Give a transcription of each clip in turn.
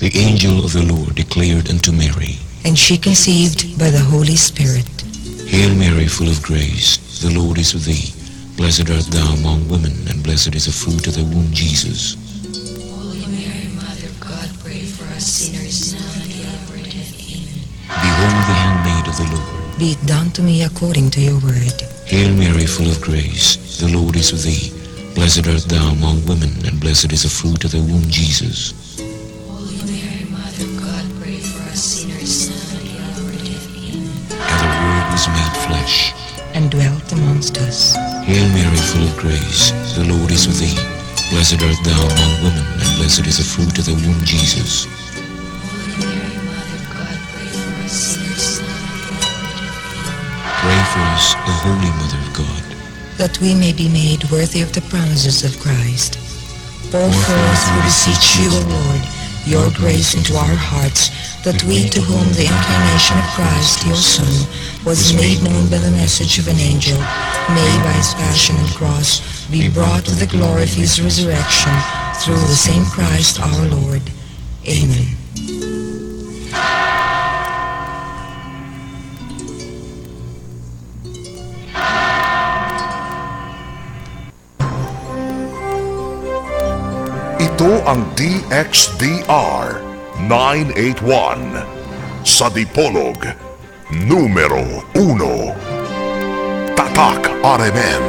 The angel of the Lord declared unto Mary, and she conceived by the Holy Spirit. Hail Mary, full of grace, the Lord is with thee. Blessed art thou among women, and blessed is the fruit of thy womb, Jesus. Holy Mary, Mother of God, pray for us sinners, now and at the hour of death. Amen. Behold the handmaid of the Lord. Be it done to me according to your word. Hail Mary, full of grace, the Lord is with thee. Blessed art thou among women, and blessed is the fruit of thy womb, Jesus. Holy Mary, Mother of God, pray for us sinners, now and at the hour of death. Amen. And the Word was made flesh, And dwelt amongst us. Hail Mary, full of grace, the Lord is with thee. Blessed art thou among women, and blessed is the fruit of thy womb, Jesus. Holy Mary, Mother of God, pray for us sinners, now and at the hour of death. Amen. Pray for us, the Holy Mother of God. That we may be made worthy of the promises of Christ. Pour forth, we beseech you, O Lord, your grace into our hearts, that we, to whom the incarnation of Christ, your Son, was made known by the message of an angel, may by his passion and cross be brought to the glory of his resurrection, through the same Christ our Lord. Amen. Ito ang DXDR 981 sa Dipolog numero 1. Tatak RMN.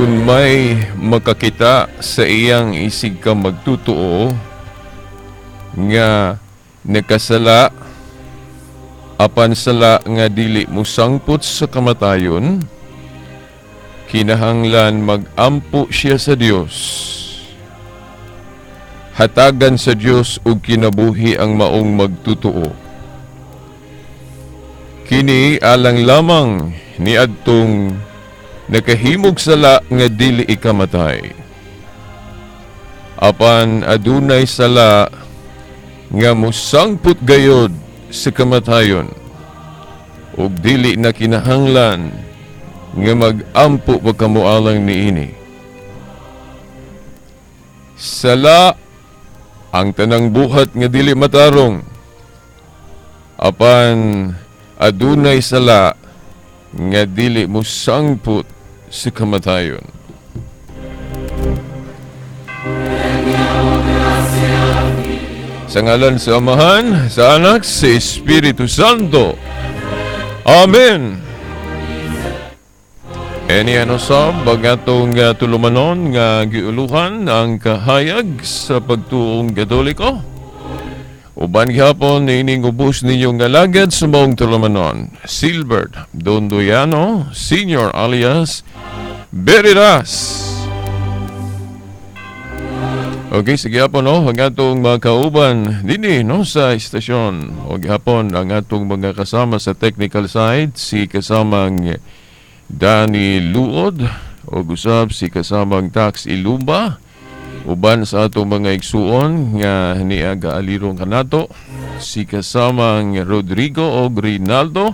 Kung may makakita sa iyang isig ka magtutuo nga nakasala apan sala nga dili mo sangpot sa kamatayon, kinahanglan magampo siya sa Dios. Hatagan sa Dios og kinabuhi ang maong magtutuo. Kini alang lamang ni adtong nakahimog sala nga dili ikamatay. Apan adunay sala nga musangput gayod sa kamatayon ug dili na kinahanglan nga magampo pagkamualang niini. Sala ang tanang buhat nga dili matarong. Apan adunay sala nga dili musangput sa kamatayon. Sa ngalan sa Amahan, sa Anak, sa Espiritu Santo. Amen. Ano sa bagatong tulumanon nga giuluhan ang kahayag sa pagtuong Katoliko? Uban gihapon niining ubos ninyong alagad sa maong tulumanon. Silbert Dondoyano Senior alias Beriras. Okay, sige hapon no, ang atong mga kauban dini no sa istasyon. O gihapon ang atong mga kasama sa technical side, si kasamang Danny Luod, o gusab si kasamang Tax Ilumba, uban sa atong mga igsuon nga niaga alirong kanato, si kasamang Rodrigo o Rinaldo,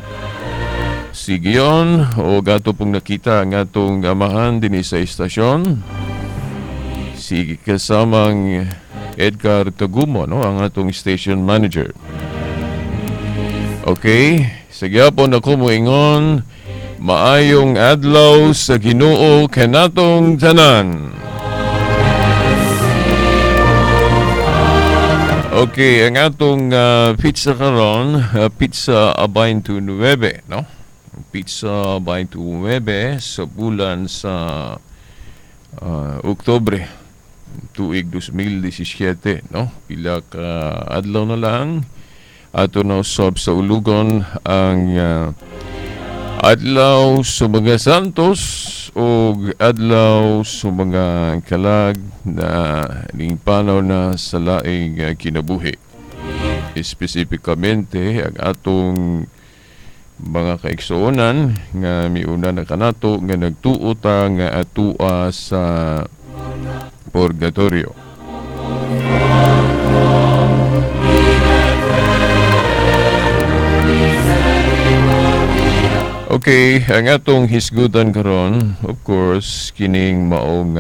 si Gion, o gato pong nakita ang atong amahan din sa istasyon, si kasamang Edgar Tagumo, no, ang atong station manager. Okay, sige po na kumuingon, maayong adlaw sa Ginoo kanatong tanan. Okay, ang atong pizza karon, pizza 29, no? Pizza 29 sa bulan sa Oktubre tuig 2017, no? Pila ka adlaw na lang ato na usab sa ulugon ang adlaw sa mga santos o adlaw sa mga kalag na ning panaw na sa laing kinabuhi. Espesipikamente ang atong mga kaigsuonan nga miuna na kanato nga nagtuota nga atua sa purgatorio. Okay, ang atong hisgutan karon, of course, kining maong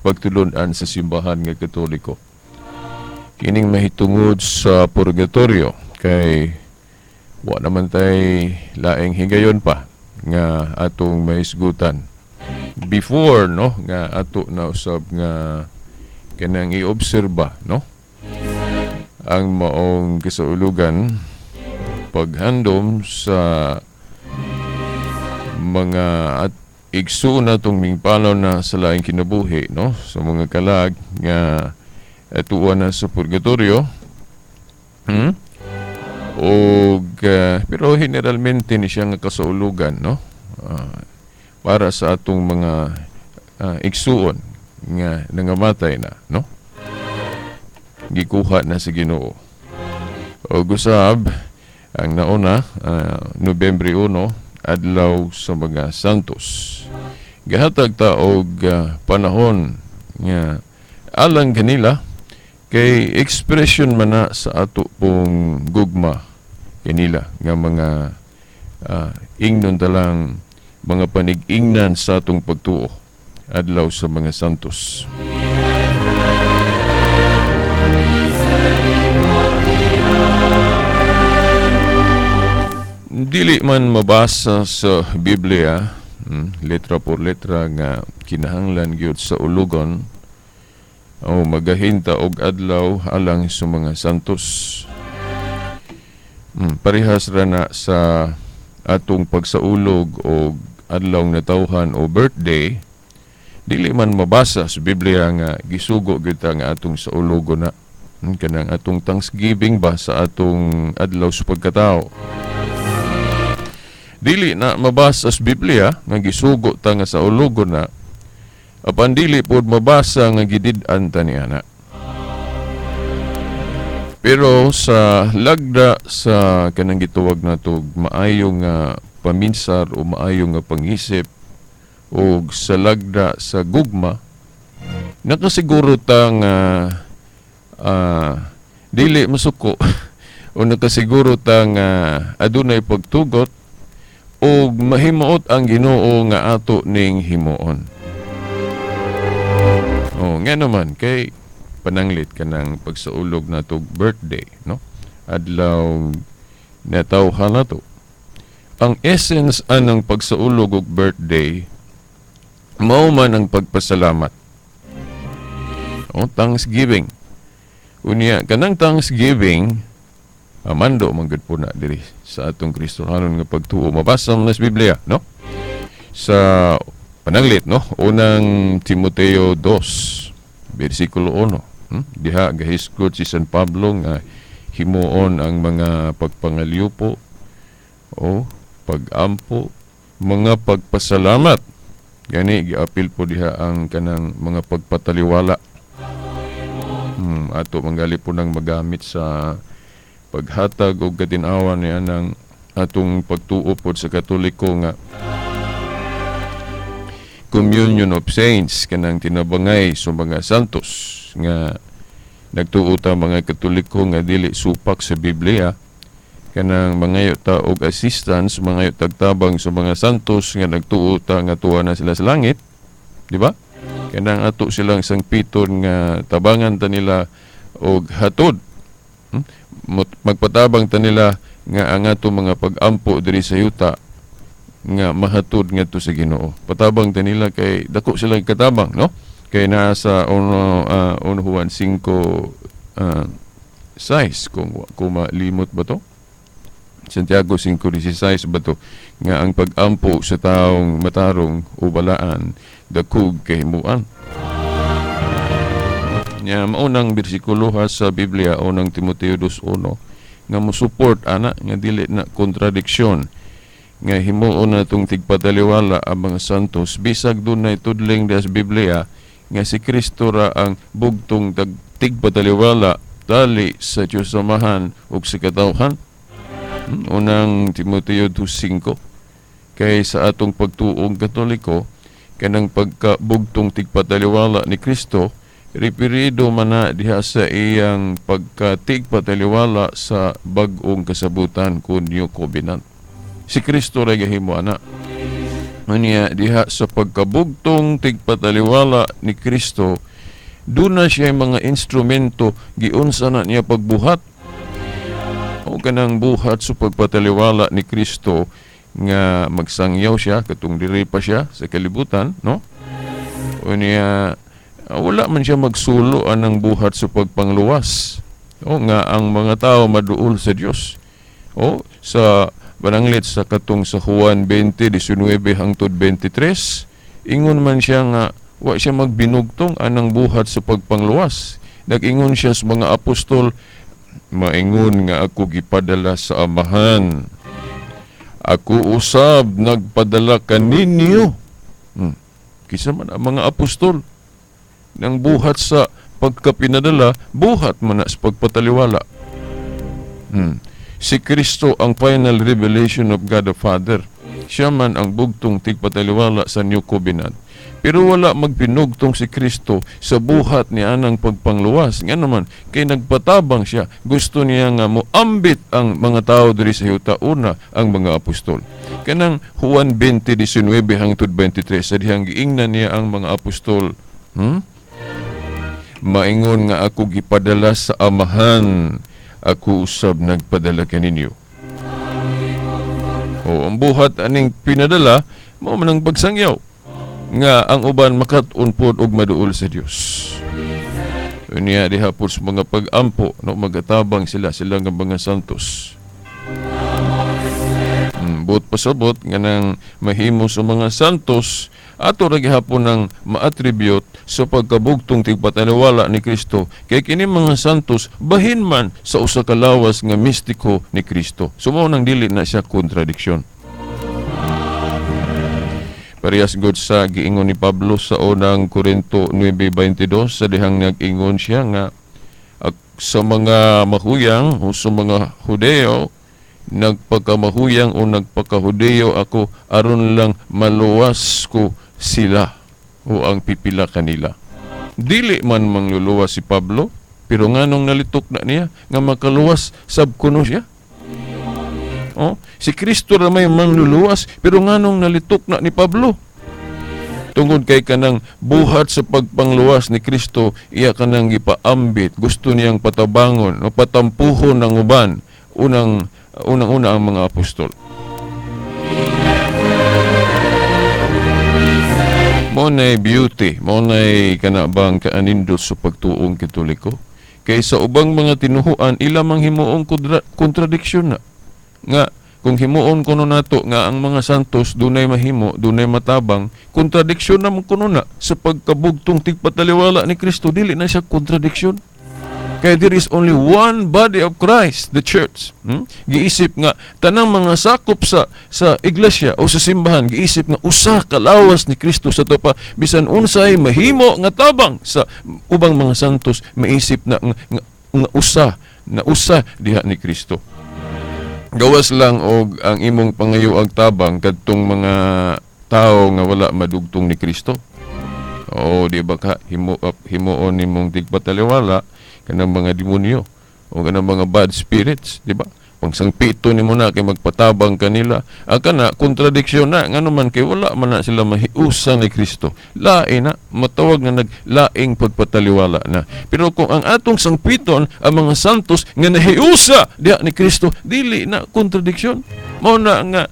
pagtulon-an sa simbahan nga Katoliko. Kining mahitungod sa purgatorio kay wa naman tay laing higayon pa nga atong mahisgutan. Before, no, nga ato na usab nga kanang i-obserba, no, ang maong kasaulugan paghandom sa mga at igsuon na itong mingpalaw na sa laing kinabuhi, no, sa mga kalag nga atuan na sa purgatorio. Pero generalmente ni siya nga kasaulugan, no, para sa atong mga igsuon nga nangamatay na, no, gikuha na sa Ginoo. O gusab ang nauna, Nobyembre 1, adlaw sa mga santos, gahatag ta og panahon nga alang kanila kay expression man na sa ato pong gugma kanila nga mga ingnon talang mga panig-ingnan sa atong pagtuo adlaw sa mga santos. Dili man mabasa sa Biblia letra por letra nga kinahanglan gyud sa ulugon o magahinta og adlaw alang sa mga santos. Parehas ra na sa atong pagsaulog o adlaw na tawhan o birthday, dili man mabasa sa Biblia nga gisugo gyud nga atong saulogon na kanang atong Thanksgiving ba sa atong adlaw sa pagkatao. Dili na mabasa sa Biblia nga gisugo ta nga sa ulogon na apan dili pod mabasa nga gidid-an ta niana. Pero sa lagda sa kanang gituwag nato maayong paminsar o maayong nga pangisip o sa lagda sa gugma, nakasiguro ta nga dili masuko o nakasiguro ta nga adunay pagtugot o mahimuot ang Ginoo nga ato ning himuon. O nga naman kay pananglit ka ng pagsaulog na to birthday, no? Adlaw na tawhan na to. Ang essence anang pagsaulog og birthday mao man ang pagpasalamat. O Thanksgiving. Unya kanang Thanksgiving amando manggod po na diri sa atong Kristohanon nga pagtuo. Mabasa mo na sa Biblia, no? Sa pananglit, no? Unang Timoteo 2, versikulo 1. Diha gahisgot si San Pablo nga himuon ang mga pagpangalyupo o pagampo, mga pagpasalamat. Gani giapil po diha ang kanang mga pagpataliwala. Ato manggali po nang magamit sa paghatag o katinawan niya ng atong pagtuo po sa Katoliko nga Communion of Saints, kanang tinabangay sa mga santos nga nagtuo ta mga Katoliko nga dili supak sa Biblia, kanang mangayo ta og assistance, mangayo tagtabang sa mga santos nga nagtuo ta nga tuwa na sila sa langit, di ba? Kanang ato silang sangpiton nga tabangan ta nila og hatod. Magpatabang ta nila nga ang ato mga pagampo diri sa yuta nga mahatod ngadto sa Ginoo. Patabang ta nila kay dako silang katabang, no? Kay nasa 1 Juan 5 size kung malimot ba to? Santiago 5:16 ba to? Nga ang pagampo sa taong matarong o balaan dakog kahimuan. Nya maunang bersikulo sa Biblia, unang Timoteo 2:1 nga mo-support ana nga dili na kontradiksyon nga himuon natong tigpadaliwala ang mga santos bisag dunay tudling sa Biblia nga si Kristo ra ang bugtong tigpadaliwala dali sa Dios Amahan ug sa katawhan. Unang Timoteo 2:5 kay sa atong pagtuong Katoliko kanang pagkabugtong tigpadaliwala ni Kristo referido man na diha sa iyang pagkatigpadaliwala sa bag-ong kasabutan kun New Covenant. Si Kristo ra gahimo ana. Unya diha sa pagkabugtong tigpataliwala ni Kristo, doon na siya mga instrumento giunsa na niya pagbuhat. O kanang buhat sa pagpataliwala ni Kristo nga magsangyaw siya katong diri pa siya sa kalibutan, no? Unya wala man siya magsulo anang buhat sa pagpangluwas. O nga ang mga tao maduol sa Dios. O sa Bananglit sa katong sa Juan 20:19 hangtod 23, ingon man siya nga wa siya magbinugtong anang buhat sa pagpangluwas. Nag-ingon siya sa mga apostol, maingon nga ako gipadala sa Amahan. Ako usab nagpadala kaninyo. Kisa man ang mga apostol nang buhat sa pagkapinadala, buhat man na sa pagpataliwala. Si Kristo ang final revelation of God the Father. Siya man ang bugtong tigpataliwala sa New Covenant. Pero wala magpinugtong si Kristo sa buhat ni anang pagpangluwas. Nga naman, kay nagpatabang siya. Gusto niya nga moambit ang mga tao diri sa yuta. Una, ang mga apostol. Kanang Juan 20:19 hangtod 23, sa dihang giingnan niya ang mga apostol. Maingon nga ako gipadala sa Amahan. Ako usab nagpadala kaninyo. O ang buhat aning pinadala mo man ang pagsangyaw nga ang uban makatunpod og maduol sa Dios. Unya diha po sa mga pagampo no magatabang sila nga mga santos. Buot pasabot nga nang mahimo sa mga santos ato ra gihapon ng ma-attribute sa pagkabugtong tigpataliwala ni Kristo kay kini mga santos bahin man sa usa ka lawas nga mistiko ni Kristo. Sumo nang dili na siya kontradiksyon. Parehas gud sa giingon ni Pablo sa unang Korinto 9:22 sa dihang nag-ingon siya nga sa mga mahuyang o sa mga Hudeo nagpagkamahuyang o nagpakahudeo ako aron lang maluwas ko sila o ang pipila kanila. Dili man mangluluwas si Pablo, pero nganong nalitok na niya nga makaluwas sab kuno siya. Si Kristo ra may mangluluwas, pero nganong nalitok na ni Pablo? Tungod kay kanang buhat sa pagpangluwas ni Kristo, iya kanang gipaambit, gusto niyang patabangon o patampuhon ng uban, unang-una ang mga apostol. Monay beauty, monay kanabang kaanindot sa pagtuong Katoliko. Kaysa ubang mga tinuhuan, ilamang himuong kontradiksyon na. Nga, kung himuon kuno nato nga ang mga santos dunay mahimo, dunay matabang, kontradiksyon naman kuno na sa pagkabugtong tigpataliwala ni Kristo, dili na siya kontradiksyon. Kaya there is only one body of Christ, the church. Giisip nga tanang mga sakop sa iglesia o sa simbahan, giisip nga usa ka lawas ni Kristo sa topa, bisan unsay mahimo nga tabang sa ubang mga santos, maisip na nga usa diha ni Kristo. Gawas lang og ang imong pangayoag tabang kadtong mga tao nga wala madugtong ni Kristo. O di ba ka himuon nimong tigpataliwala kanang mga demonyo o kanang mga bad spirits, di ba? Pangsangpito nimo na kay magpatabang kanila, kana kontradiksyon na ngano man kay wala man na sila mahiusan ni Kristo. Lain na matawag na naglaing pagpataliwala na. Pero kung ang atong sangpiton ang mga santos nga nahiusa diha ni Kristo, dili na kontradiksyon. Mao na nga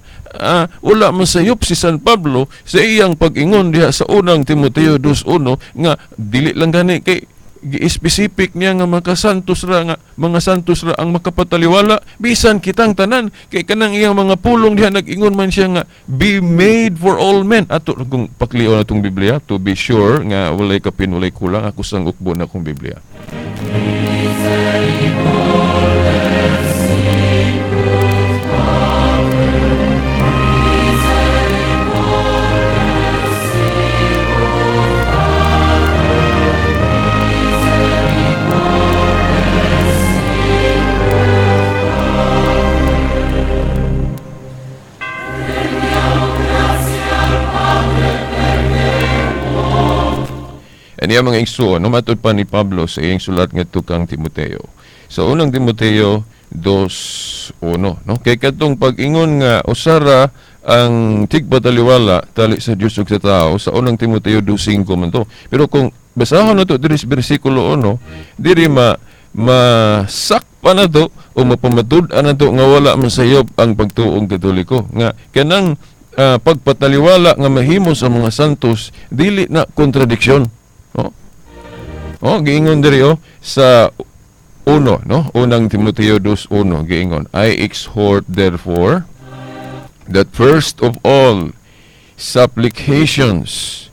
wala man sayop si San Pablo sa iyang pag-ingon diha sa unang Timoteo 2:1 nga dili lang gani kay gi-specific niya nga mga santos ra ang makapataliwala, bisan kitang tanan kay kanang iyang mga pulong diha nag-ingon man siya nga be made for all men. Ato kung paklion atong Biblia to be sure nga walay kapin walay kulang, ako sang ukbo na kong Biblia. Ano yung mga igsuon, matod pa ni Pablo sa iyang sulat nga tukang Timoteo. Sa unang Timoteo 2:1, no? Kay katong pag-ingon nga usara ang tigpataliwala tali sa Dios ug sa tao, sa unang Timoteo 2:5 man to. Pero kung basahon nato diri sa bersikulo 1, diri masakpa na to o mapamatud-an na to nga wala masayop ang pagtuong Katoliko. Nga kanang pagpataliwala nga mahimo sa mga santos dili na kontradiksyon. Giingon diri sa unang Timoteo 2:1 giingon, I exhort therefore that first of all supplications,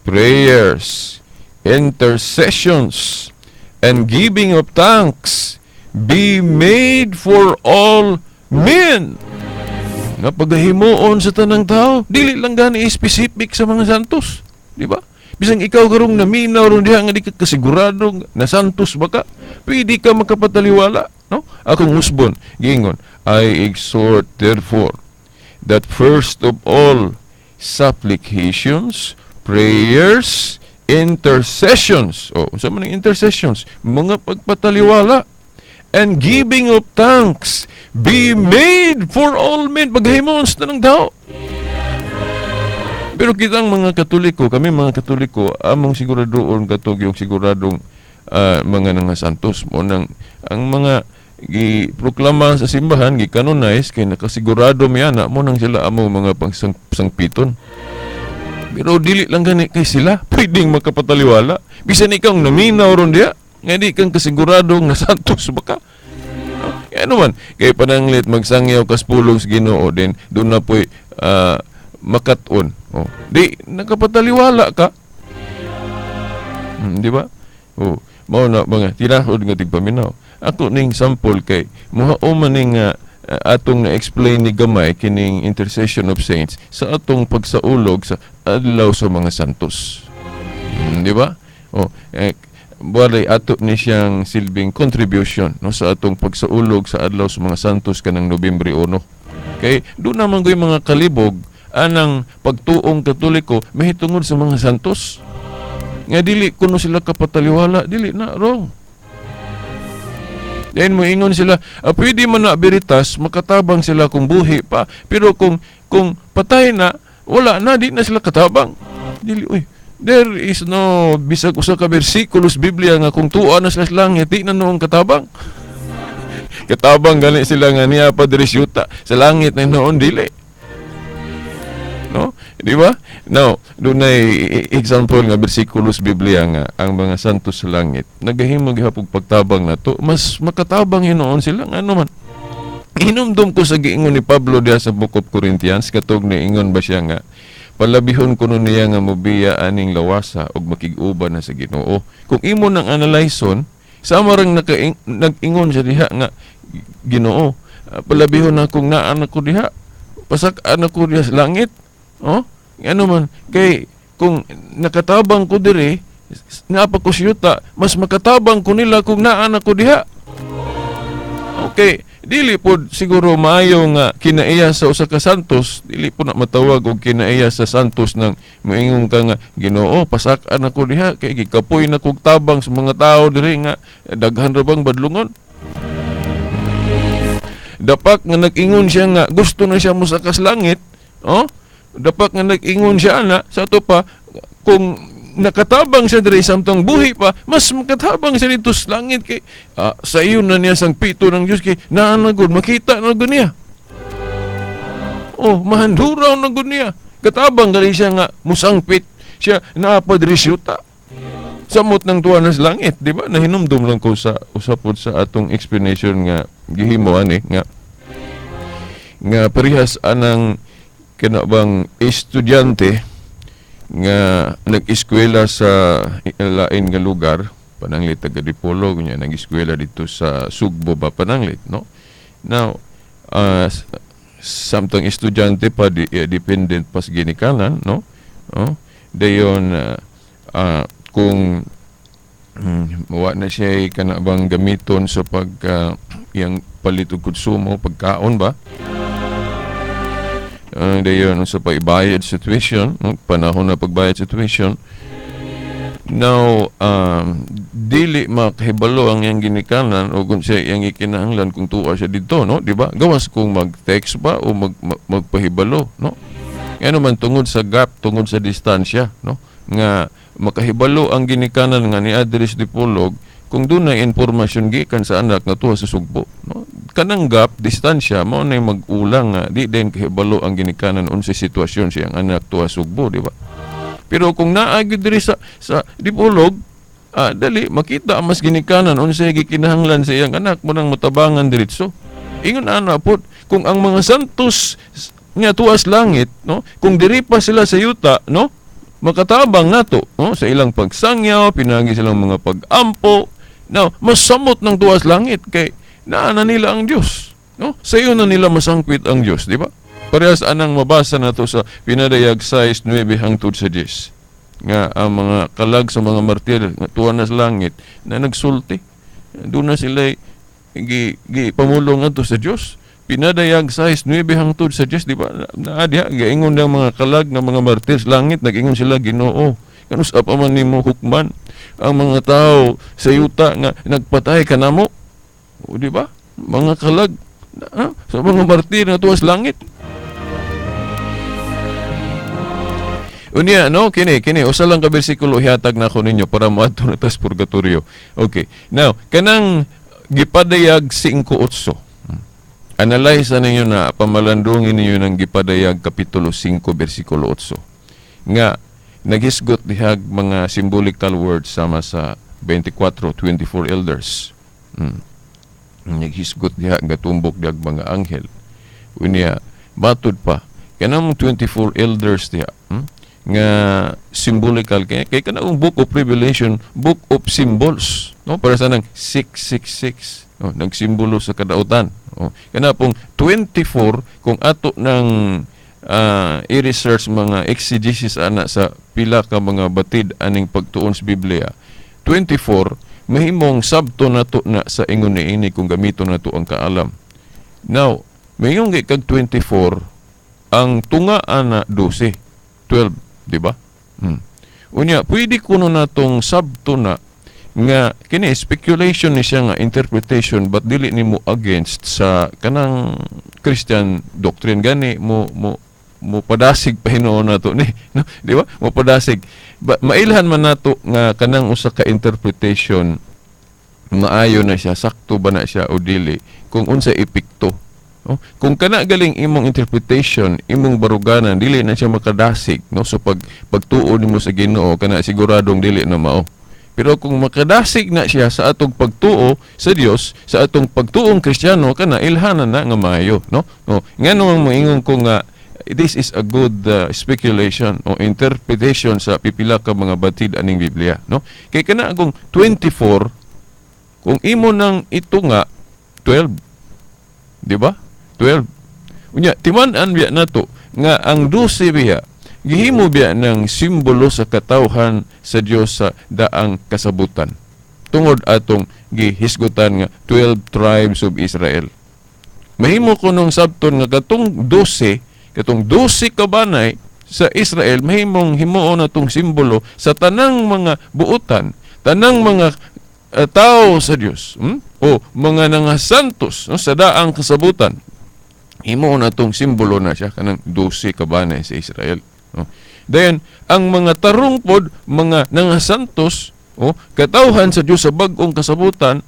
prayers, intercessions, and giving of thanks be made for all men. Nga paghimuon sa tanang tao, dili lang gani specific sa mga santos, di ba? Bisang ikaw karong naminaw ron diha nga di ka kasigurado na santos baka, pwede ka makapataliwala, no? Akong husbon giingon, I exhort therefore that first of all supplications, prayers, intercessions. Sa mga intercessions, mga pagpataliwala, and giving of thanks be made for all men. Paghimon sa tanang tao. Pero kitang mga Katoliko, kami mga Katoliko, among siguradoon katog yung siguradong mga nga santos mo nang ang mga giproklama sa simbahan, gi-canonize kay nakasigurado miyana mo nang sila amo mga pangsangpiton. Pero dili lang gani kay sila pwedeng makapataliwala. Bisan ikaw naminaw ron diya, nga di kang kasiguradong na santos baka. Ano man, kay pananglit magsangyaw kas pulong sa Ginoo din, doon na po'y makaton. Di nakapataliwala ka. Di ba? Mao na mga tinahod nga tigpaminaw. Ako ning sample kay muhao man ning atong na-explain ni gamay kining intercession of saints sa atong pagsaulog sa adlaw sa mga santos. Di ba? Walay ato ni siyang silbing contribution no sa atong pagsaulog sa adlaw sa mga santos kanang Nobyembre 1. Kay doon naman ko yung mga kalibog anang pagtuong Katoliko mahitungod sa mga santos. Nga dili kuno sila kapataliwala, dili na wrong. Then moingon sila, pwede man na beritas, makatabang sila kung buhi pa. Pero kung patay na, wala na, di na sila katabang. Dili, there is no bisag usa ka bersikulos Biblia nga kung tuwa na sila sa langit, di na noong katabang. Katabang gani sila nga niya pa diri syuta sa langit na noon dili. No? Di ba? Now, doon na example nga bersikulos Biblia nga ang mga santos sa langit nagahimo gihapon pagtabang nato, mas makatabang hinoon sila nga ano man. Hinumdum ko sa giingon ni Pablo diha sa Book of Corinthians katog ni ingon ba siya nga palabihon kuno niya nga mobiya aning lawasa og makig-uban na sa Ginoo. Kung imo nang analyson Sama rang nag-ingon siya diha nga, Ginoo, palabihon na kung naan ako diha, pasak-an ako diha sa langit. Oh, ano man, kay kung nakatabang ko diri, nga pa ko siyuta, mas makatabang ko nila kung naan ako diha. Okay, dili po siguro maayo nga kinaiya sa usa ka santos, dili po na matawag og kinaiya sa santos nang moingon ka nga, Ginoo, pasak-an ako diha kay gikapoy na kog tabang sa mga tao diri nga daghan ra bang badlungon. Dapat nga nag-ingon siya nga gusto na siya mosakas langit, oh? Dapat nga nag-ingon siya na sa to pa kung nakatabang siya diri samtang buhi pa, mas makatabang siya dito sa langit kay sa iyo na niya sang pito ng Dios kay naanagod makita na gud niya. Oh, mahanduraw na gud niya. Katabang gali siya nga musangpit siya naapa diri siyuta. Samot ng tuwa na sa langit, di ba? Nahinumdum lang ko sa usapod sa atong explanation nga gihimo ani nga parehas anang kanabang estudyante nga nag-eskwela sa lain nga lugar, pananglit taga Dipolog niya nag-eskwela dito sa Sugbo ba pananglit, no? Now, samtang estudyante pa dependent pas ginikanan, no? Oh, dayon kung wa na siya kanabang gamiton sa pag yang palitog konsumo pagkaon ba, dayon sa pagbayad sa tuition, no? Panahon na pagbayad sa tuition. Now, dili makahibalo ang yang ginikanan o kung siya yang ikinahanglan kung tuwa siya dito, no? Di ba? Gawas kung mag-text ba o magpahibalo, no? Ano man tungod sa gap, tungod sa distansya, no? Nga makahibalo ang ginikanan nga ni Adres Dipolog kung doon na informasyon gikan sa anak nga tuwa sa Sugbo, no? Kanang gap, distansya, mao na mag-ulang nga di din kahibalo ang ginikanan unsay sitwasyon siyang anak tuwa sa Sugbo, di ba? Pero kung naagi diri sa Dipolog, dali makita ang mas ginikanan unsay gikinahanglan sa iyang anak mo nang matabangan diretso. Ingon ana pod kung ang mga santos nga tuwas langit, no? Kung diri pa sila sa yuta, no? Makatabang nato, no? Sa ilang pagsangyaw, pinagi silang mga pag-ampo. Now, mas samot ng tuwas langit kay naana nila ang Dios, no? Sa iyo na nila masangpit ang Dios, di ba? Parehas anang mabasa nato sa pinadayag 6:9 hangtod sa 10. Nga ang mga kalag sa mga martir nga tuwa na sa langit na nagsulti. Doon na sila pamulong ato sa Dios. Pinadayag 6:9 hangtod sa 10, di ba? Naadya gaingon ng mga kalag ng mga martir sa langit, nagingon sila, Ginoo, kanus pa man nimo hukman ang mga tao sa yuta nga nagpatay kanamo. O di ba? Mga kalag sa mga martir na tuwas langit. Unya, no? Kini usa lang ka bersikulo hihatag na ako ninyo para moadto na tas purgatorio. Okay. Now, kanang gipadayag 5:8. Analyze ninyo na pamalandungin ninyo ng gipadayag kapitulo 5 bersikulo 8. Nga naghisgot dihag mga symbolical words sama sa 24 elders. Naghisgot dihag gatumbok dihag mga anghel. Unya batud pa kanang 24 elders diha. Nga symbolical kay kanang book of Revelation, book of symbols, no? Para sa nang 666, no? Nagsimbolo sa kadautan. Kana pong 24 kung ato ng i-research mga exegesis ana sa pila ka mga batid aning pagtuon sa Biblia, 24 mahimong sabto nato na sa ingon niini kung gamito nato ang kaalam. Now, mayong kag 24 ang tunga ana 12, di ba? Unya, pwede kuno natong sabto na nga kini speculation ni siya nga interpretation but dili nimo against sa kanang Christian doctrine gani mo padasig pa hinuon nato ni, no? Di ba? Mo padasig. Mailhan man nato nga kanang usa ka interpretation maayo na siya, sakto ba na siya o dili kung unsa epekto. No? Kung kana galing imong interpretation, imong baruganan, dili na siya makadasig, no? So pagtuo nimo sa Ginoo kana siguradong dili na mao. Pero kung makadasig na siya sa atong pagtuo sa Dios, sa atong pagtuong Kristiyano, kana ilhanan na nga maayo, no? No, ngano mo ingon ko nga this is a good speculation o interpretation sa pipila ka mga batid aning Biblia, no? Kay kana kung 24 Kung imo nang ito nga 12, di ba? 12. Unya timan-an biya nato nga ang 12 biya gihimo biya ng simbolo sa katawhan sa Dios sa daang kasabutan. Tungod atong gihisgutan nga 12 tribes of Israel. Mahimo ko nung sabton nga katong 12 kabanay sa Israel, mahimong himuon na itong simbolo sa tanang mga buutan, tanang mga tao sa Diyos, o mga nangasantos no, sa daang kasabutan. Himuon na itong simbolo na siya, kanang 12 kabanay sa Israel. No? Then, ang mga tarungpod, mga nangasantos, katawhan sa Diyos sa bagong kasabutan,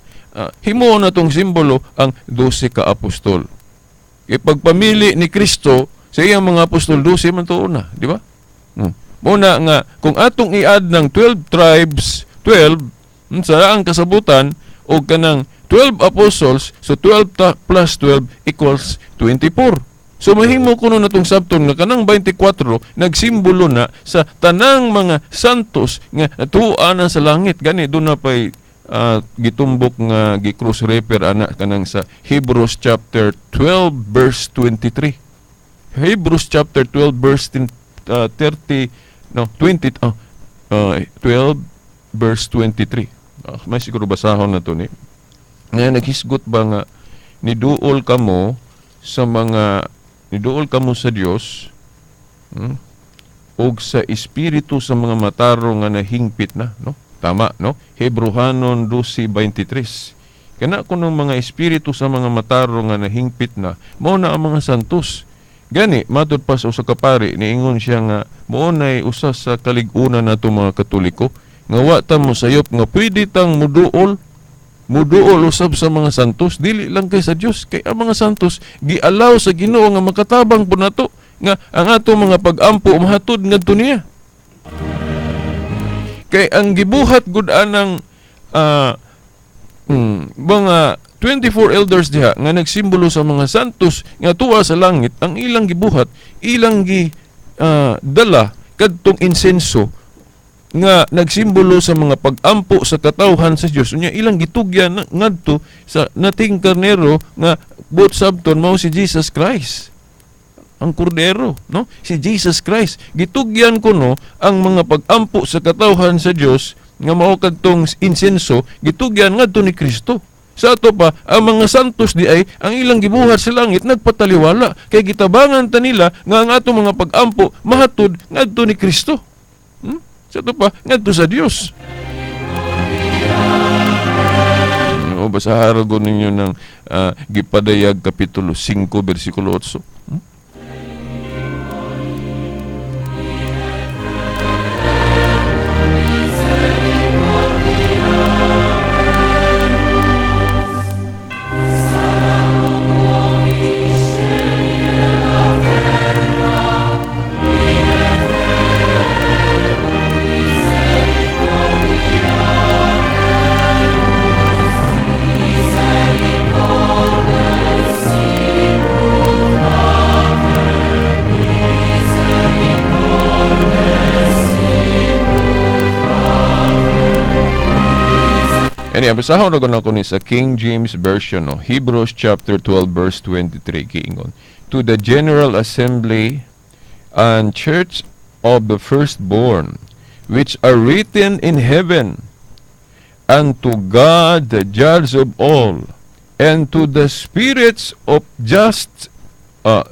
himuon na itong simbolo ang 12 ka-apostol. Ipagpamili ni Kristo sa iyang mga apostol, 12 man to una, di ba? Muna nga, kung atong i-add ng 12 tribes, 12, sa ang kasabutan, o kanang 12 apostles, so 12 plus 12 equals 24. So mahimo kuno na itong sabton nga kanang 24, nagsimbolo na sa tanang mga santos nga natuan na sa langit. Gani, doon na pa'y gitumbok nga gi-cross refer ana kanang sa Hebrews chapter 12 verse 23. Hebrews chapter 12 verse 12 verse 23. May siguro basahon na to ni. Nga naghisgot ba nga niduol kamo sa Dios, og sa espiritu sa mga matarong nga nahingpit na, no? Tama, no? Hebrehanon 12:23. Kana kuno mga espiritu sa mga matarong nga nahingpit na, mao na ang mga santos. Gani, matod pa sa usa ka pari, niingon siya nga, mao nay usa sa kalig-unan nato mga Katoliko, nga wa ta mo sayop nga pwede tang muduol usab sa mga santos, dili lang kay sa Dios, kay ang mga santos gialaw sa Ginoo nga makatabang po nato nga ang ato mga pag-ampo mahatod ngadto niya. Kay ang gibuhat gud anang mga 24 elders diha nga nagsimbolo sa mga santos nga tuwa sa langit, ang ilang gibuhat, ilang dala kadtong insenso nga nagsimbolo sa mga pag-ampo sa katawhan sa Dios. Unya ilang gitugyan ngadto sa nating karnero nga buot sabton mao si Jesus Christ. Ang kordero, no? Si Jesus Christ. Gitugyan kuno ang mga pag-ampo sa katawhan sa Dios nga mao kadtong insenso, gitugyan ngadto ni Kristo. Sa ato pa, ang mga santos di ay ang ilang gibuhat sa langit nagpataliwala kay gitabangan ta nila nga ang ato mga pag-ampo mahatod ngadto ni Kristo. Sa ato pa, ngadto sa Dios. Basahan ko ninyo ng Gipadayag Kapitulo 5, versikulo 8. Basahon na ko ni sa King James Version, no? Hebrews chapter 12 verse 23 kiingon, to the general assembly and church of the firstborn which are written in heaven, and to God the judge of all, and to the spirits of just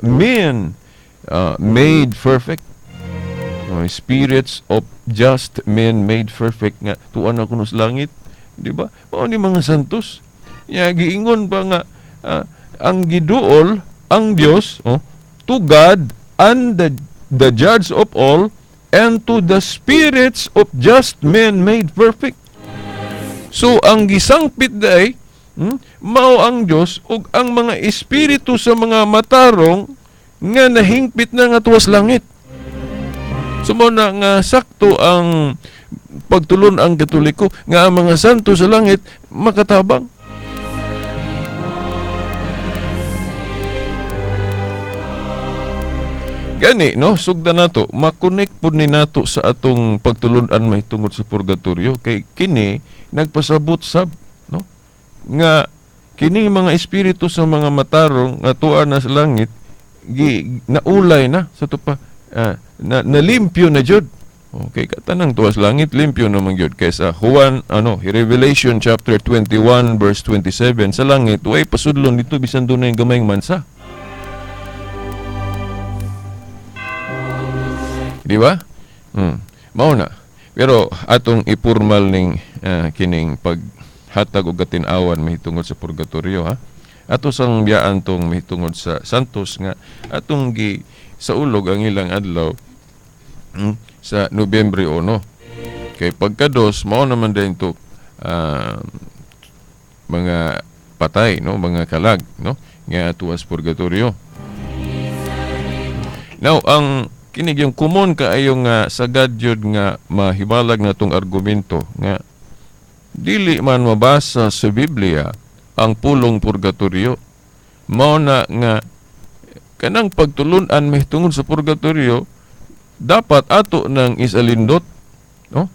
men made perfect. Spirits of just men made perfect nga tuan na kuno sa langit. Di ba? Mao ni mga santos. Giingon pa nga ang giduol ang Dios to God and the judge of all, and to the spirits of just men made perfect. So ang gisangpit day mao ang Dios ug ang mga espiritu sa mga matarong nga nahingpit na nga tuwas langit. Sumo na nga sakto ang pagtulon ang Katoliko nga ang mga santo sa langit makatabang. Gani, no? Sugda nato, makonek po ni nato sa atong pagtulunan may tungod sa purgatorio. Kay kini, nagpasabot sab, no? nga kining mga espiritu sa mga matarong nga tuwa na sa langit naulay na sa tupa nalimpyo na jud. Okay, katanang tuwa sa langit limpyo naman jud kaysa Revelation chapter 21 verse 27 sa langit way pasudlon dito bisan dunay gamayng mansa. Di ba? Mao na. Pero atong ipurmal ning kining paghatag og katin-awan mahitungod sa purgatorio ha. Ato sang biyaan tong mahitungod sa Santos nga atong sa ulog ang ilang adlaw sa Nobyembre 1. Kay pagka-2 mao naman din to mga patay no, mga kalag no nga tuwas purgatorio. Now ang kinig yung common kaayong sagad jud nga mahibalag na tong argumento nga dili man mabasa sa Biblia ang pulong purgatorio. Mao na nga kanang pagtulun-an mahitungod sa purgatorio dapat ato nang isalindot no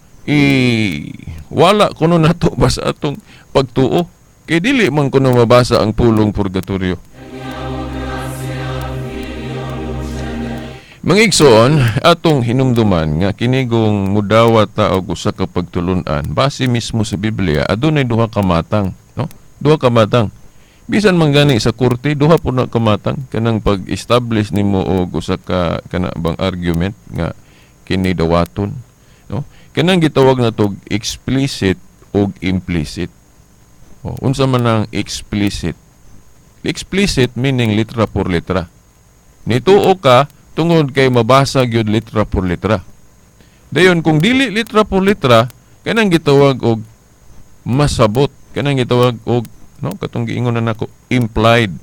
wala kuno nato basta atong pagtuo kay dili man kuno mabasa ang pulong purgatorio. Mangigsoon atong hinumduman nga kinigong mudawat ta og usa ka pagtulun-an base mismo sa Biblia adunay duha ka matang no, duha ka matang. Bisan man gani sa korte duha po na kamatang kanang pag-establish nimo og usa ka kana bang argument nga kini dawaton no, kanang gitawag na tog explicit og implicit. Unsa man ang explicit meaning litra por litra. Nituo ka tungod kay mabasa gyud litra por litra. Dayon kung dili litra por litra kanang gitawag og masabot, kanang gitawag og no, katong giingon na nako implied.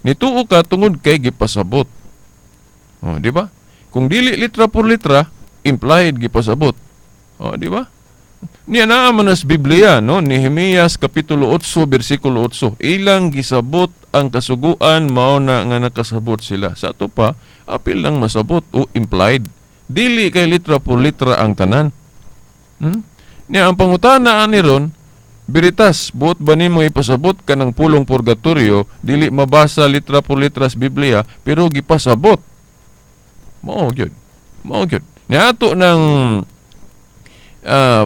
Nituo ka tungod kay gipasabot. Di ba? Kung dili litra por litra, implied gipasabot. Di ba? Niya naa man sa Biblia no, Nehemias kapitulo 8 bersikulo 8. Ilang gisabot ang kasuguan mao na nga nakasabot sila. Sa ato pa apil lang masabot o implied. Dili kay litra por litra ang tanan. Niya ang pangutana ani ron Biritas, buot ba nimo ipasabot ka ng pulong purgatorio, dili mabasa litra por litra sa Biblia, pero gipasabot. Mao gyud. Niato ng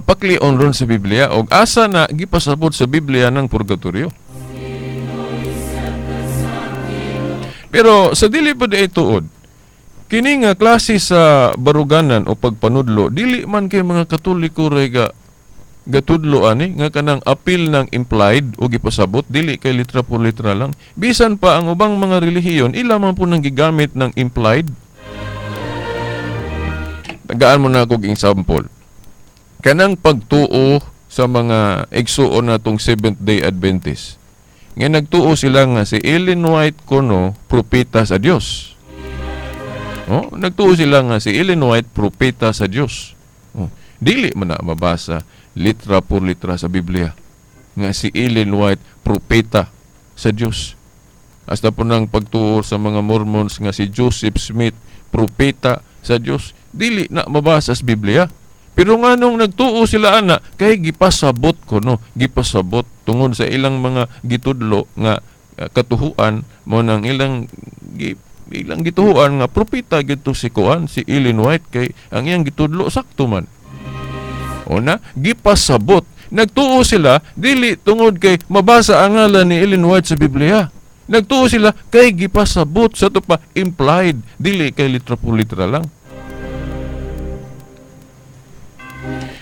paklion ron sa Biblia, og asa na gipasabot sa Biblia ng purgatorio. Pero sa dili pa di tuod, kini nga klase sa baruganan o pagpanudlo, dili man kay mga Katoliko rega gatudlo ani nga kanang apil ng implied o gipasabot dili kay litra por litra lang. Bisan pa ang ubang mga relihiyon ila man po nang gigamit ng implied. Tagaan mo na kog example. Kanang pagtuo sa mga igsuon natong Seventh-day Adventist. Nga nagtuo sila nga si Ellen White kuno propeta sa Dios. Nagtuo sila nga si Ellen White propeta sa Dios. Dili man na mabasa litra por litra sa Biblia nga si Ellen White propeta sa Dios. Hasta po nang pagtuo sa mga Mormons nga si Joseph Smith propeta sa Dios, dili na mabasa sa Biblia. Pero nga nung nagtuo sila ana kay gipasabot gipasabot tungod sa ilang mga gitudlo nga katuhuan mo nang ilang gituhuan nga propeta gito si Ellen White kay ang iyang gitudlo sakto man. Gipasabot. Nagtuo sila dili tungod kay mabasa ang ngalan ni Ellen White sa Biblia. Nagtuo sila kay gipasabot sa to pa implied dili kay litra por litra lang.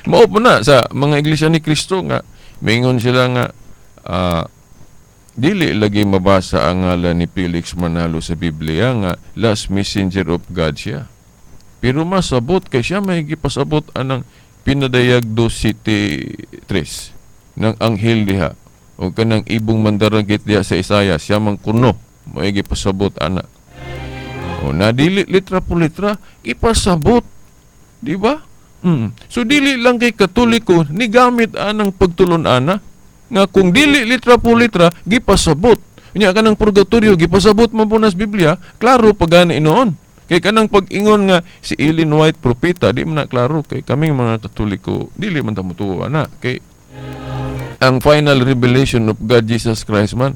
Mao po na sa mga iglesia ni Kristo nga mingon sila nga dili lagi mabasa ang ngalan ni Felix Manalo sa Biblia nga last messenger of God siya. Pero masabot kay siya may gipasabot anang pinadayag 2:3 ng anghel diha o kanang ibong mandaragit diha sa Isaiah siya man kuno may gipasabot ana. Na dili litra por litra ipasabot, di ba? So dili lang kay Katoliko ni gamit anang pagtulon ana nga kung dili litra por litra gipasabot. Nya kanang purgatorio gipasabot man po nas Biblia, klaro pagani noon. Kay kanang pag-ingon nga si Ellen White propeta, di man na klaro kay kaming mga Katoliko dili man ta motuo ana kay ang final revelation of God Jesus Christ man.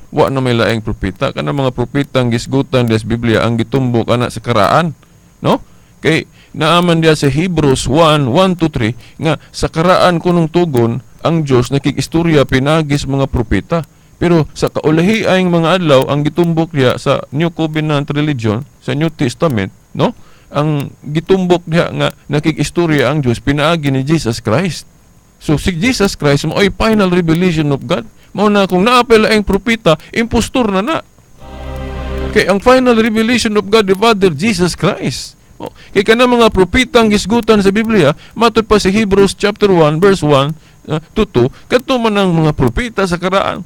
Wa na may laing propeta, kana mga propetang gisgutan des Biblia ang gitumbok ana sa karaan, no? Kay naaman dia sa Hebrews 1:1-3 nga sa karaan kunong tugon ang Dios nakikistorya pinagis mga propeta. Pero sa kaulahiayng mga adlaw ang gitumbok dia sa New Covenant religion, sa New Testament, no? Ang gitumbok dia nga nakikistorya ang Dios pinaagi ni Jesus Christ. So si Jesus Christ mo ay final revelation of God. Mao na kung naapela ang propeta, impostor na. Kay ang final revelation of God the Father Jesus Christ. Kay kana mga propeta ang gisgutan sa Biblia, matud pa si Hebrews chapter 1 verse 1 to 2, kadto man ang mga propeta sa karaan.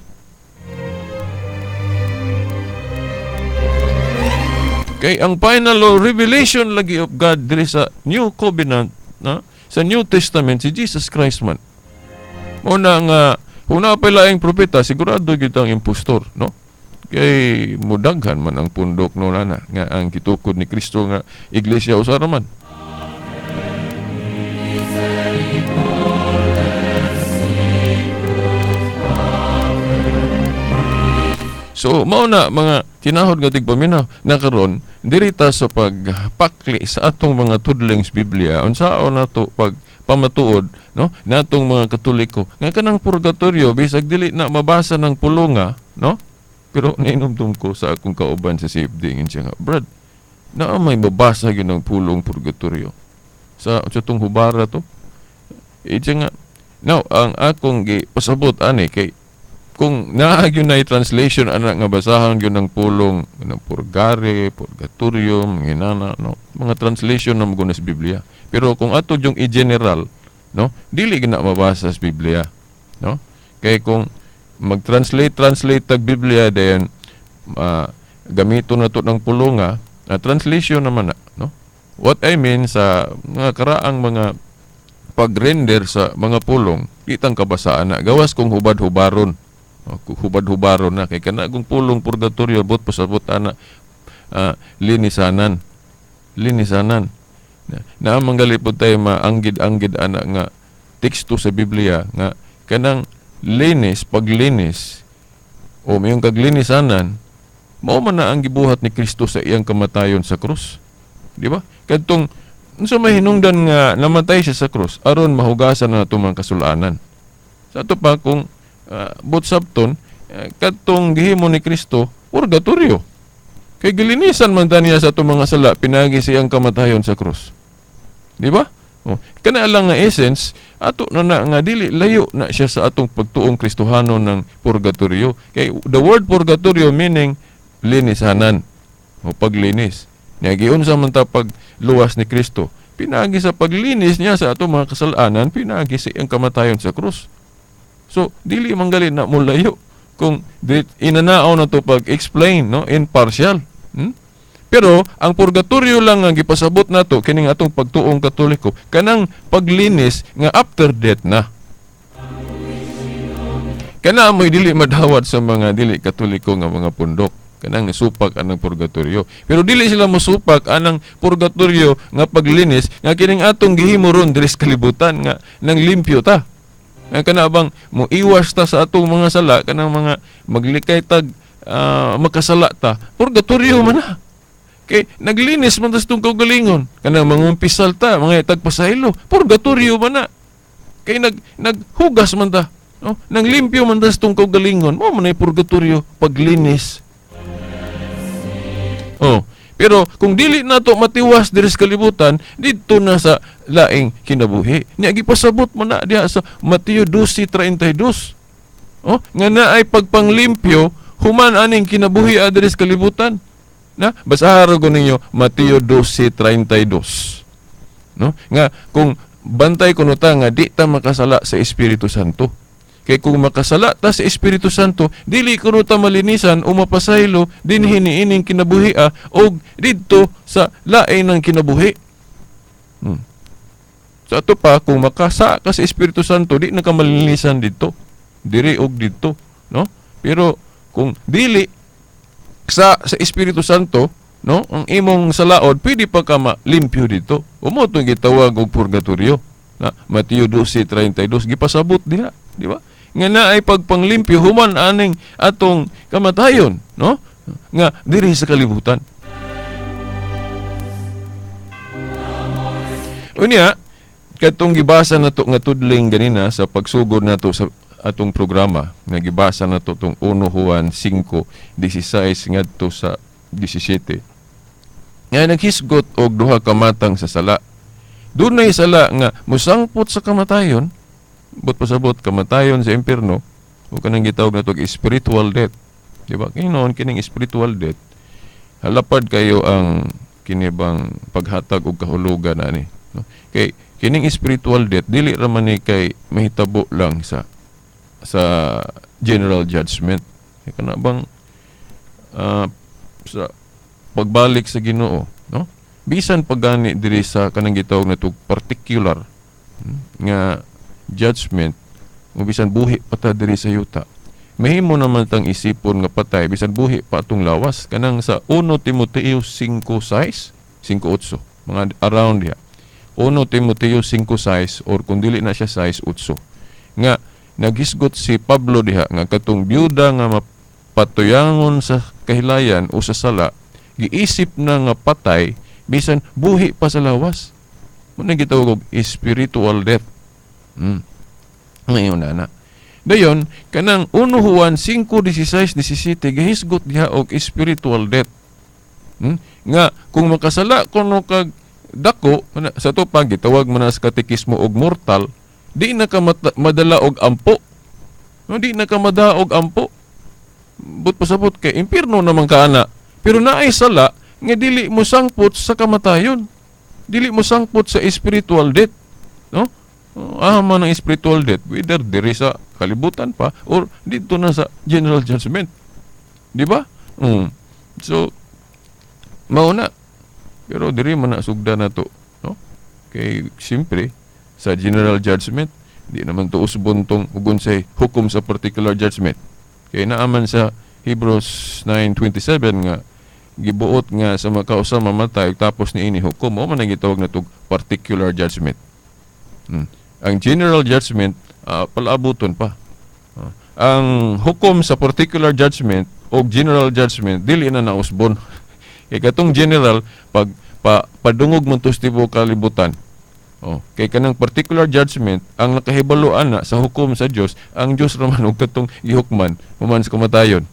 Kay ang final revelation lagi of God diri sa New Covenant, na sa New Testament si Jesus Christ man. Mao na nga kung napila ang propeta, sigurado gyud ang impostor, no? Kay mudaghan man ang pundok no nana nga ang gitukod ni Kristo nga iglesia usara man. So mao na mga kinahod nga tigpaminaw na karon dirita sa pagpakli sa atong mga tudlings Biblia unsaon nato pag pamatuod, no, natong mga Katoliko nga kanang purgatorio bisag dili na mabasa ng pulonga, no? Pero nainumdum ko sa akong kauban sa CFD ngin siya nga, Brad, na may mabasa gyud ng pulong purgatorio sa tong hubara to. Siya nga, now ang akong pasabot ani kay kung naagyo na translation ana nga basahan gyud ng pulong ng purgare, purgatorio, nginana, no, mga translation na mga sa Biblia. Pero kung ato yung i-general, no, dili gina mabasa sa Biblia, no? Kay kung mag-translate tag Biblia dayon gamito na to ng pulonga, translation naman na, no? What I mean sa mga karaang mga pag-render sa mga pulong, kitang kabasaan na gawas kung hubad-hubaron. Hubad-hubaron na kay kanagong pulong purgatorio bot pasabot ana linisanan na manggalipod tayo maanggid-anggid ana nga teksto sa Biblia nga kanang paglinis o mayong kaglinisanan mao man na ang gibuhat ni Kristo sa iyang kamatayon sa krus, di ba? Kadtong unsa may hinungdan nga namatay siya sa krus aron mahugasan na nato mga kasulanan. Sa ato pa kung botsabton kadtong gihimo ni Kristo purgatorio. Kay gilinisan man niya sa atong mga sala pinagi siyang kamatayon sa krus. Di ba? Kana lang nga essence ato na nga dili layo na siya sa atong pagtuong Kristohano ng purgatorio. Kay the word purgatorio meaning linisanan o paglinis. Nya giunsa man ta pagluwas ni Kristo? Pinagi sa paglinis niya sa atong mga kasalanan, pinagi siyang kamatayon sa krus. So dili manggali na mulayo kung inanao na to pag-explain, no, in partial. Pero ang purgatorio lang nga gipasabot nato kining atong pagtuong Katoliko kanang paglinis nga after death na. Kana mo'y dili madawat sa mga dili Katoliko nga mga pundok kanang supak anang purgatorio. Pero dili sila mosupak anang purgatorio nga paglinis nga kining atong gihimo ron diri sa kalibutan nga nang limpyo ta. Kana bang mo iwas ta sa atong mga sala kanang mga maglikay tag makasala ta. Purgatorio man na. Kay naglinis man tas tong kaugalingon kanang mangumpisal ta mga tagpasaylo. Purgatorio man na. Kay naghugas man ta, no? Nang limpyo man tas tong kaugalingon, mo man ay purgatorio paglinis. Pero kung dili nato matiwas diri sa kalibutan, dito na sa laing kinabuhi. Nya gipasabot mo na diha sa Mateo 12:32. Nga naay pagpanglimpyo human aning kinabuhi diri sa kalibutan. Na basahan ko ninyo Mateo 12:32. No? Nga kung bantay kuno ta nga di ta makasala sa Espiritu Santo. Kay kung makasala ta sa Espiritu Santo, dili kuno ta malinisan o mapasaylo dinhi niining kinabuhi og didto sa lain ng kinabuhi. Sa ato pa kung makasa ka sa Espiritu Santo, di na ka malinisan didto. Diri og didto, no? Pero kung dili sa Espiritu Santo, no, ang imong salaod pwede pa ka malimpyo dito. Umo tong gitawag og purgatorio na Mateo 12:32 gipasabot diha, di ba? nga naay pagpanglimpyo human aning atong kamatayon, no? Nga diri sa kalibutan. Unya, katong gibasa nato nga tudling ganina sa pagsugod nato sa atong programa, nga gibasa nato tong 1 Juan 5:16 ngadto sa 17. Nga naghisgot og duha ka matang sa sala. Dunay sala nga musangpot sa kamatayon, but pasabot kamatayon sa impierno, o kanang gitawag nato spiritual death. Di ba? Kinoon kining spiritual death, halapad kayo ang kinibang paghatag og kahulugan ani, no? Kay kining spiritual death dili ra man ni kay mahitabo lang sa general judgment. Kay kana bang sa pagbalik sa Ginoo, no? Bisan pagani diri sa kanang gitawag natong particular nga judgment, o bisan buhi pa ta diri sa yuta, mahimo naman tang isipon nga patay bisan buhi pa atong lawas, kanang sa 1 Timoteo 5:6, 5:8, mga around diha. 1 Timoteo 5:6 or kung dili na siya 6:8 nga naghisgot si Pablo diha nga katong byuda nga mapatuyangon sa kahilayan o sa sala, giisip na nga patay bisan buhi pa sa lawas. Muna gitawag og spiritual death. Ngayon na. Dayon, kanang 1 Juan 5:16-17 gihisgot diha og spiritual death. Nga kung makasala kuno kag dako sa to pag gitawag man sa katekismo og mortal, di na ka madala og ampo. No, di na ka mada og ampo. But pasabot kay impierno naman ka ana. Pero naay sala nga dili mo sangpot sa kamatayon. Dili mo sangpot sa spiritual death, no? Man ang spiritual death, whether diri sa kalibutan pa or dito na sa general judgment. Di ba? So mao na. Pero diri man na sugda na to, no? Kay siyempre sa general judgment di naman to usbon tong ugon say hukom sa particular judgment. Kay naaman sa Hebrews 9:27 nga gibuot nga sa makausa mamatay tapos niini hukom, mo man ang gitawag na tog particular judgment. Ang general judgment palaabuton pa. Ang hukom sa particular judgment o general judgment dili na nausbon. Kay katong general pag padungog man to sa tibuok kalibutan. Kay kanang particular judgment ang nakahibaluan na sa hukom sa Dios, ang Dios raman og katong gihukman human sa kamatayon.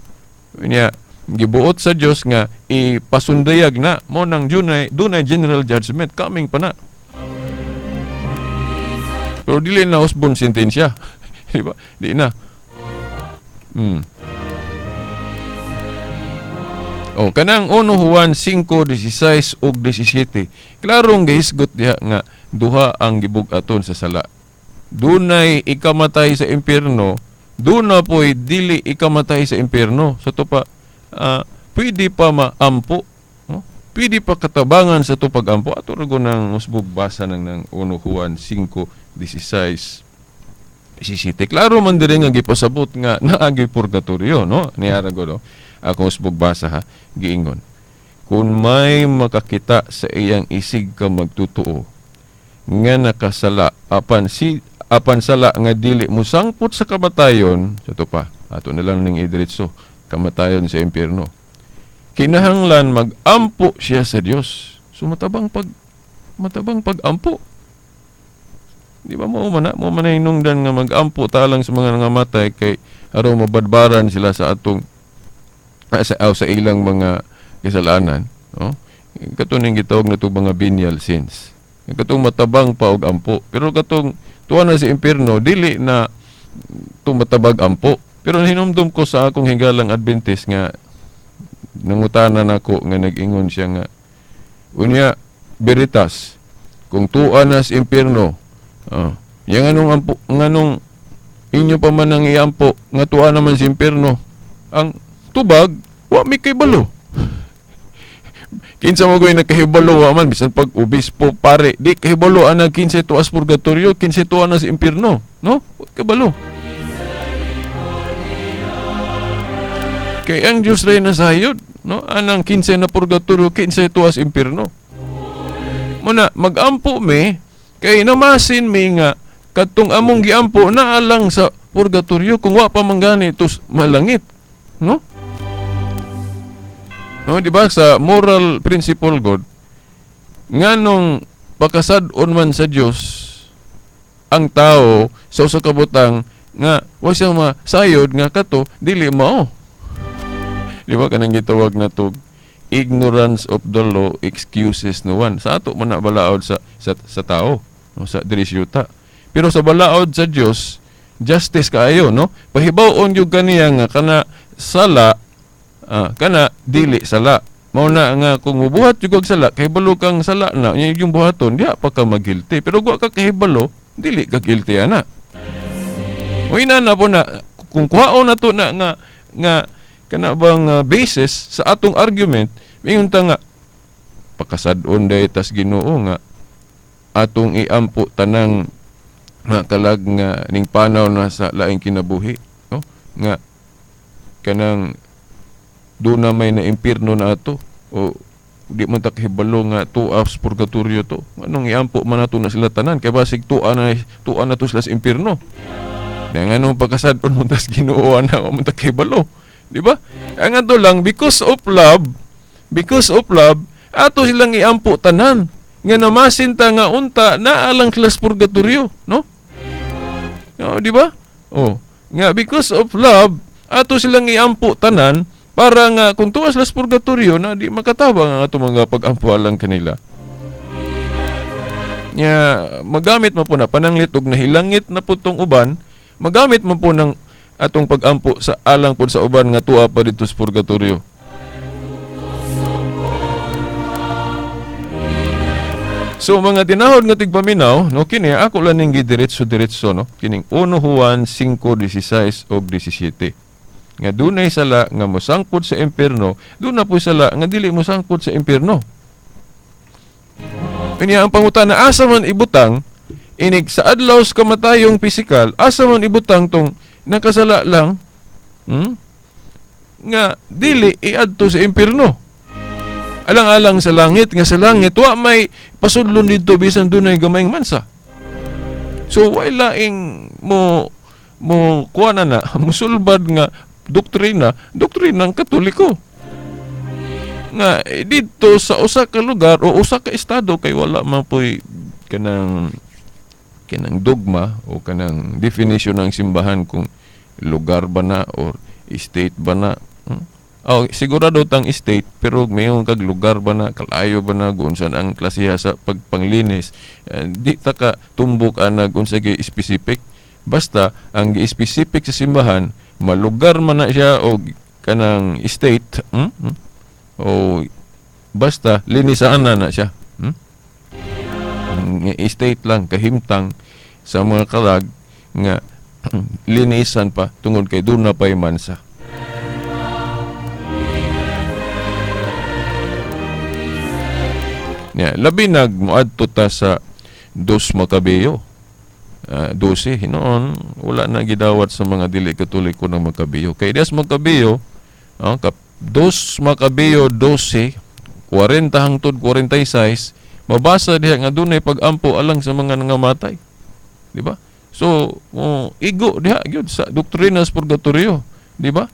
Unya gibuot sa Dios nga ipasundayag na mo nang dunay general judgment coming pa na. Pero dili na usbon sentensya. Di ba? Di na. Kanang 1 Juan 5:16 ug 17. Klarong gihisgot diha nga duha ang gibug-aton sa sala. Dunay ikamatay sa impierno, duna po'y dili ikamatay sa impierno. Sa to pa pwede pa maampo, no? Pwede pa katabangan sa to pagampo. Ato ra nang usbog basa ng 1 Juan 5:16. Klaro man diri nga gipasabot nga naagi purgatorio, no? Niara go, no? Ako usbog basa ha, giingon. Kung may makakita sa iyang isig ka magtutuo nga nakasala apan sala nga dili mo sangpot sa kamatayon, sa to pa ato na lang ning idiretso kamatayon sa impierno, kinahanglan mag-ampo siya sa Dios. So matabang pag-ampo. Di ba mo man hinungdan nga mag-ampo talang sa mga nangamatay kay araw mabadbaran sila sa atong sa ilang mga kasalanan, no? Katong gitawag na to mga venial sins. Katong matabang pa og ampo. Pero katong tuwa na sa impierno dili na tumatabag ampo. Pero hinumdum ko sa akong hinggalang Adventist nga nangutanan ako nga nag-ingon siya nga unya veritas kung tuwa na sa impierno, yang anong inyo pa man ang iampo nga tuwa naman sa impierno, ang tubag wa mi kay balo. Kinsa mo goy nakahibalo man bisan pag obispo pare di kahibalo ana 15 tuas purgatorio 15 tuwa na sa impierno, no? Kabalo. Kay ang Dios ray nasayod, no? Anang 15 na purgatorio 15 tuas impierno. Muna mag-ampo mi kay namasin mi nga katong among giampo naa lang sa purgatorio kung wa pa manggani tus malangit, no? No, di ba sa moral principle God, nganong pakasad-on man sa Dios ang tao sa usa ka butang nga wa siya masayod nga kato dili mao. Di ba kanang gitawag na to ignorance of the law excuses no one. Sa ato man na balaod sa tao, no, sa diri yuta. Pero sa balaod sa Dios, justice kaayo, no? Pahibaw-on yung kaniya nga kana sala, kana dili sala. Mao na nga kung mubuhat yung sala, kahibalo kang sala na, yung buhaton, diha pa ka magilty. Pero gwa ka kahibalo, dili ka guilty ana. O ina na po na, kung kuhaon na to na nga kana bang basis sa atong argument, mingon ta nga, pakasad-on day tas Ginoo nga, atong iampo tanang kalag nga ning panaw na sa laing kinabuhi, no? Nga kanang doon na may na impierno na ato o di man ta kahibalo nga 2 hours purgatorio to. Anong iampo man nato na sila tanan kay basig tuan na to sila sa impierno. Nga anong pagkasad pon mo tas Ginoo na mo ta kahibalo, di ba? Ang ato lang because of love ato silang iampo tanan nga namasinta nga unta naalang sila sa purgatorio, no? No, di ba? Oh, nga because of love ato silang iampo tanan para nga kung tuwas las purgatorio na di makatabang ang ato mga pag-ampualang kanila. Nya magamit mo po na pananglit og nahilangit na po tong uban, magamit mo po ng atong pag-ampo sa alang po sa uban nga tuwa pa dito sa purgatorio. So mga tinahod nga tigpaminaw, no, kini ako lang ning diretso no, kining 1 Juan 5:16 ug 17. Nga dunay sala nga mosangkot sa impierno, duna po sala nga dili mosangkot sa impierno. Kanya ang pangutana, asa man ibutang inig sa adlaw sa kamatayong pisikal, asa man ibutang tong nakasala lang, nga dili iadto sa impierno. Alang-alang sa langit, nga sa langit wa may pasudlon didto bisan dunay gamayng mansa. So wala ing mo kuana na musulbad nga doktrina ng Katoliko. Nga dito sa usa ka lugar o usa ka estado kay wala man po'y kanang dogma o kanang definition ng simbahan kung lugar ba na or state ba na. Oh, sigurado tang state pero mayong kag lugar ba na, kalayo ba na, kung saan ang klasiha sa pagpanglinis. Di ta ka tumbok anag unsa gyud specific. Basta ang specific sa simbahan malugar man na siya o kanang state, o basta linisaan na siya. State lang kahimtang sa mga kalag nga linisan pa tungod kay doon na pa'y mansa. Labi nagmuadto ta sa 2 Makabeyo 12 hinoon wala na gidawat sa mga dili Katoliko ng Makabeyo. Kay Dias Makabeyo 2 Makabeyo 12 40 hangtod 46 mabasa diha nga dunay pag-ampo alang sa mga nangamatay. Di ba? So igo diha gyud sa doktrina sa purgatorio, di ba?